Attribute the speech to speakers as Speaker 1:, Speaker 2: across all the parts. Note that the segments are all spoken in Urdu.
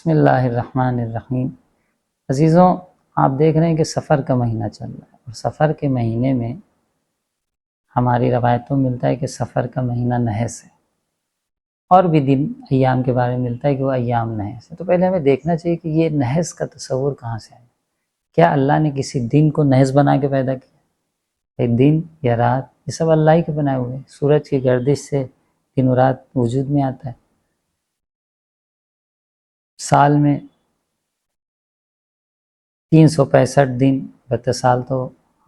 Speaker 1: بسم اللہ الرحمن الرحیم۔ عزیزوں، آپ دیکھ رہے ہیں کہ سفر کا مہینہ چل رہا ہے، اور سفر کے مہینے میں ہماری روایتوں میں ملتا ہے کہ سفر کا مہینہ نحس ہے، اور بھی دن ایام کے بارے میں ملتا ہے کہ وہ ایام نحس ہے۔ تو پہلے ہمیں دیکھنا چاہیے کہ یہ نحس کا تصور کہاں سے آیا۔ کیا اللہ نے کسی دن کو نحس بنا کے پیدا کیا؟ ایک دن یا رات یہ سب اللہ ہی کے بنائے ہوئے ہیں۔ سورج کی گردش سے دن و رات وجود میں آتا ہے۔ سال میں 365 دن، البتہ سال تو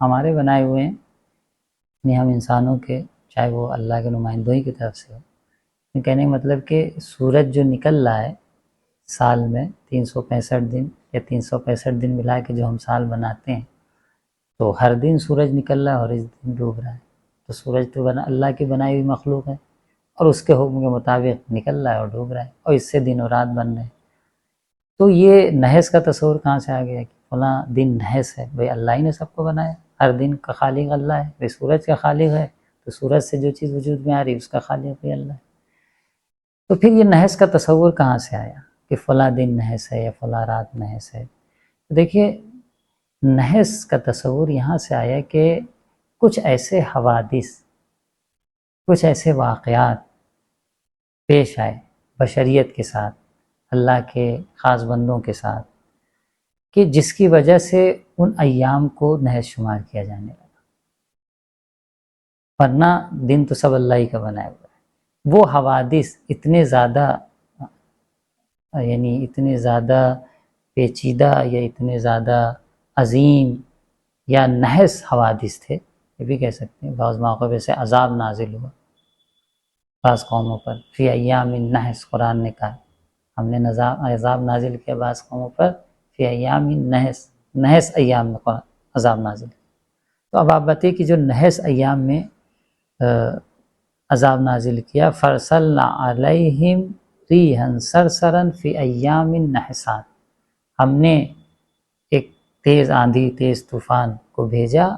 Speaker 1: ہمارے بنائے ہوئے ہیں، یعنی ہم انسانوں کے، چاہے وہ اللہ کے نمائندوں ہی کی طرف سے ہو۔ کہنے کا مطلب کہ سورج جو نکل رہا ہے سال میں 365 دن یا 365 دن ملا کے جو ہم سال بناتے ہیں، تو ہر دن سورج نکل رہا ہے اور اس دن ڈوب رہا ہے۔ تو سورج تو اللہ کی بنائی ہوئی مخلوق ہے، اور اس کے حکم کے مطابق نکل رہا ہے اور ڈوب رہا ہے، اور اس سے دن و رات بن رہے ہیں۔ تو یہ نحس کا تصور کہاں سے آ گیا کہ فلاں دن نحس ہے؟ بھئی اللہ ہی نے سب کو بنایا، ہر دن کا خالق اللہ ہے۔ بھئی سورج کا خالق ہے تو سورج سے جو چیز وجود میں آ رہی ہے اس کا خالق بھی اللہ ہے۔ تو پھر یہ نحس کا تصور کہاں سے آیا کہ فلاں دن نحس ہے یا فلاں رات نحس ہے؟ دیکھیے، نحس کا تصور یہاں سے آیا کہ کچھ ایسے حوادث، کچھ ایسے واقعات پیش آئے بشریت کے ساتھ، اللہ کے خاص بندوں کے ساتھ، کہ جس کی وجہ سے ان ایام کو نحس شمار کیا جانے لگا۔ ورنہ دن تو سب اللہ ہی کا بنایا ہوا ہے۔ وہ حوادث اتنے زیادہ پیچیدہ یا اتنے زیادہ عظیم یا نحس حوادث تھے، یہ بھی کہہ سکتے ہیں۔ بعض موقع پہ سے عذاب نازل ہوا بعض قوموں پر، فی ایام النحس قرآن نے کہا، ہم نے عذاب نازل کیا بعض قوموں پر فی ایام نحس ایام میں عذاب نازل کیا۔ تو اب آپ بتائیے کہ جو نحس ایام میں عذاب نازل کیا، فرسلنا علیہم ریحا صرصرا فی ایام نحسات، ہم نے ایک تیز آندھی، تیز طوفان کو بھیجا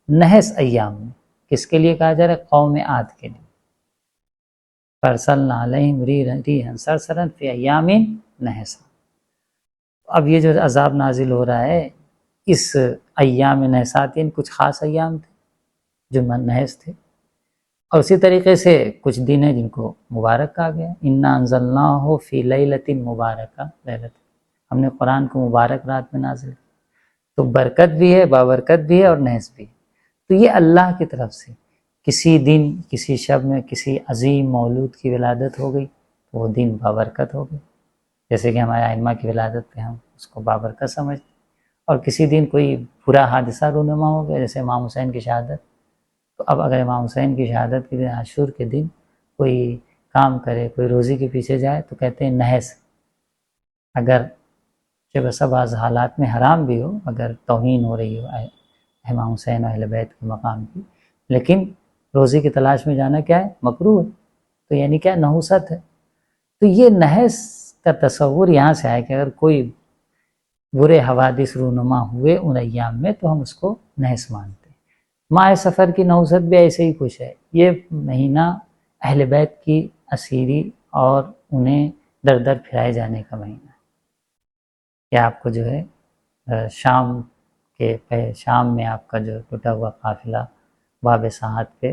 Speaker 1: نحس ایام میں۔ کس کے لیے کہا جا رہا ہے؟ قوم عاد کے لیے۔ فرسلنا علیہم ریحا صرصرا فی ایام نحسات۔ اب یہ جو عذاب نازل ہو رہا ہے اس ایام نحسات، یعنی کچھ خاص ایام تھے جو نحس تھے، اور اسی طریقے سے کچھ دن ہیں جن کو مبارک کہا گیا۔ انا انزلناہ فی لیلۃ مبارکہ، ہم نے قرآن کو مبارک رات میں نازل کیا۔ تو برکت بھی ہے، بابرکت بھی ہے، اور نحس بھی ہے۔ تو یہ اللہ کی طرف سے کسی دن، کسی شب میں کسی عظیم مولود کی ولادت ہو گئی تو وہ دن بابرکت ہو گئی، جیسے کہ ہمارے ائمہ کی ولادت پہ ہم اس کو بابرکت سمجھتے ہیں۔ اور کسی دن کوئی برا حادثہ رونما ہو گیا، جیسے امام حسین کی شہادت، تو اب اگر امام حسین کی شہادت کے دن، عاشور کے دن کوئی کام کرے، کوئی روزی کے پیچھے جائے، تو کہتے ہیں نحس۔ اگر جب ایسا بعض حالات میں حرام بھی ہو، اگر توہین ہو رہی ہو امام حسین و اہل بیت کے مقام کی، لیکن روزی کی تلاش میں جانا کیا ہے؟ مکروہ ہے۔ تو یعنی کیا؟ نحوست ہے۔ تو یہ نحس کا تصور یہاں سے آیا کہ اگر کوئی برے حوادث رونما ہوئے ان ایام میں تو ہم اس کو نحس مانتے ہیں۔ ماہ سفر کی نحوست بھی ایسے ہی کچھ ہے۔ یہ مہینہ اہل بیت کی اسیری اور انہیں در در پھرائے جانے کا مہینہ ہے۔ کہ آپ کو جو ہے شام میں آپ کا جو ٹوٹا ہوا قافلہ باب ساعت پہ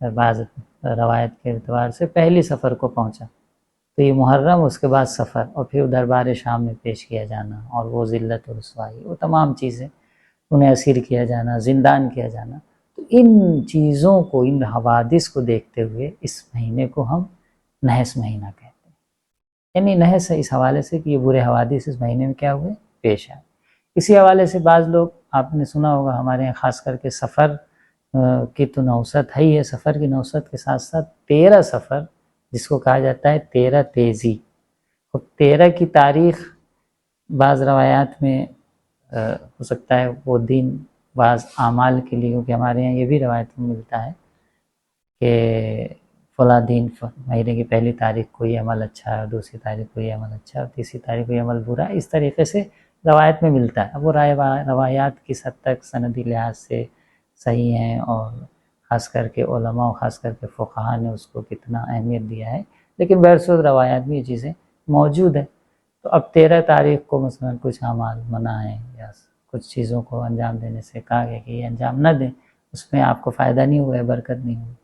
Speaker 1: بعض روایت کے اعتبار سے پہلی سفر کو پہنچا، تو یہ محرم، اس کے بعد سفر، اور پھر دربار شام میں پیش کیا جانا، اور وہ ذلت و رسوائی، وہ تمام چیزیں، انہیں اسیر کیا جانا، زندان کیا جانا۔ تو ان چیزوں کو، ان حوادث کو دیکھتے ہوئے اس مہینے کو ہم نحس مہینہ کہتے ہیں۔ یعنی نحس ہے اس حوالے سے کہ یہ برے حوادث اس مہینے میں کیا ہوئے؟ پیش آئے۔ اسی حوالے سے بعض لوگ، آپ نے سنا ہوگا ہمارے یہاں خاص کر کے سفر کی تو نحوست ہے ہی ہے، سفر کی نحوست کے ساتھ ساتھ 13 سفر، جس کو کہا جاتا ہے 13 تیزی، اور 13 کی تاریخ بعض روایات میں ہو سکتا ہے وہ دن بعض اعمال کے لیے، کیونکہ ہمارے یہاں یہ بھی روایت میں ملتا ہے کہ فلاں دن مہینے کی پہلی تاریخ کو یہ عمل اچھا ہے، دوسری تاریخ کو یہ عمل اچھا ہے، اور تیسری تاریخ کو یہ عمل برا ہے، اس طریقے سے روایت میں ملتا ہے۔ اب وہ روایات کس حد تک سندی لحاظ سے صحیح ہیں، اور خاص کر کے علماء، خاص کر کے فقہاء نے اس کو کتنا اہمیت دیا ہے، لیکن بہرصورت روایات میں یہ چیزیں موجود ہیں۔ تو اب 13 تاریخ کو مثلا کچھ اعمال منع ہیں یا کچھ چیزوں کو انجام دینے سے کہا گیا کہ یہ انجام نہ دیں، اس میں آپ کو فائدہ نہیں ہوا ہے، برکت نہیں ہوئی،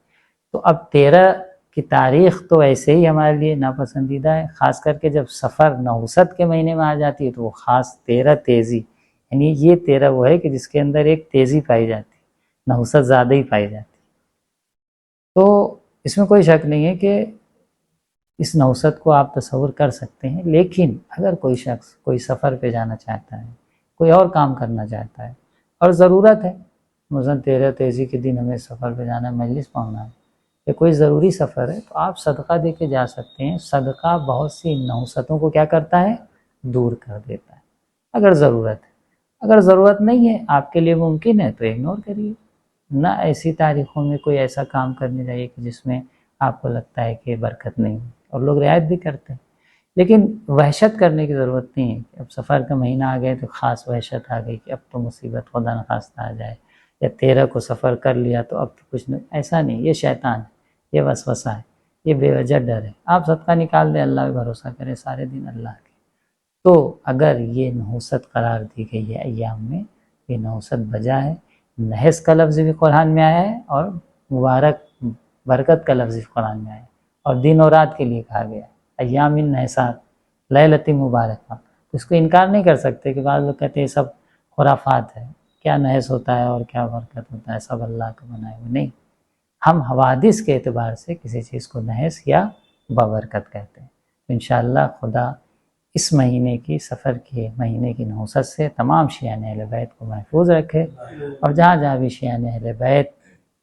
Speaker 1: تو اب 13 کی تاریخ تو ایسے ہی ہمارے لیے ناپسندیدہ ہے، خاص کر کے جب سفر نحوست کے مہینے میں آ جاتی ہے تو وہ خاص 13 تیزی، یعنی یہ 13 وہ ہے کہ جس کے اندر ایک تیزی پائی جاتی ہے، نحوست زیادہ ہی پائی جاتی ہے۔ تو اس میں کوئی شک نہیں ہے کہ اس نحوست کو آپ تصور کر سکتے ہیں، لیکن اگر کوئی شخص کوئی سفر پہ جانا چاہتا ہے، کوئی اور کام کرنا چاہتا ہے اور ضرورت ہے، مثلا 13 تیزی کے دن ہمیں سفر پہ جانا ہے، مجلس پڑھنا ہے، یا کوئی ضروری سفر ہے، تو آپ صدقہ دے کے جا سکتے ہیں۔ صدقہ بہت سی نحوستوں کو کیا کرتا ہے؟ دور کر دیتا ہے، اگر ضرورت ہے۔ اگر ضرورت نہیں ہے، آپ کے لیے ممکن ہے تو اگنور کریے، نہ ایسی تاریخوں میں کوئی ایسا کام کرنے جائیے کہ جس میں آپ کو لگتا ہے کہ برکت نہیں ہے، اور لوگ رعایت بھی کرتے ہیں۔ لیکن وحشت کرنے کی ضرورت نہیں ہے کہ اب سفر کا مہینہ آ گئے تو خاص وحشت آ گئی کہ اب تو مصیبت خدا نخواستہ آ جائے، یا 13 کو سفر کر لیا تو اب تو کچھ نہیں، ایسا نہیں، یہ شیطان ہے، یہ وسوسہ ہے، یہ بے وجہ ڈر ہے۔ آپ صدقہ نکال دیں، اللہ پہ بھروسہ کریں، سارے دن اللہ کے۔ تو اگر یہ نحوست قرار دی گئی ہے ایام میں، یہ نحوست بجا ہے، نحس کا لفظ بھی قرآن میں آیا ہے اور مبارک برکت کا لفظ بھی قرآن میں آیا ہے، اور دن اور رات کے لیے کہا گیا ہے، ایام نحسات لیلۃ مبارکہ۔ تو اس کو انکار نہیں کر سکتے کہ بعض لوگ کہتے ہیں سب خرافات ہے، کیا نحس ہوتا ہے اور کیا برکت ہوتا ہے، سب اللہ کا بنائے ہوئے، نہیں۔ ہم حوادث کے اعتبار سے کسی چیز کو نحس یا بابرکت کہتے ہیں۔ انشاءاللہ خدا اس مہینے کی، سفر کے مہینے کی نحوست سے تمام شیعان اہل بیت کو محفوظ رکھے، اور جہاں جہاں بھی شیعان اہل بیت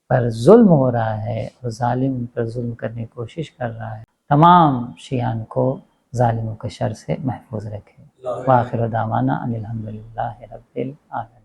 Speaker 1: پر ظلم ہو رہا ہے اور ظالم ان پر ظلم کرنے کی کوشش کر رہا ہے، تمام شیعان کو ظالموں کے شر سے محفوظ رکھے۔ وآخر دعوانا ان الحمدللہ رب العالمین۔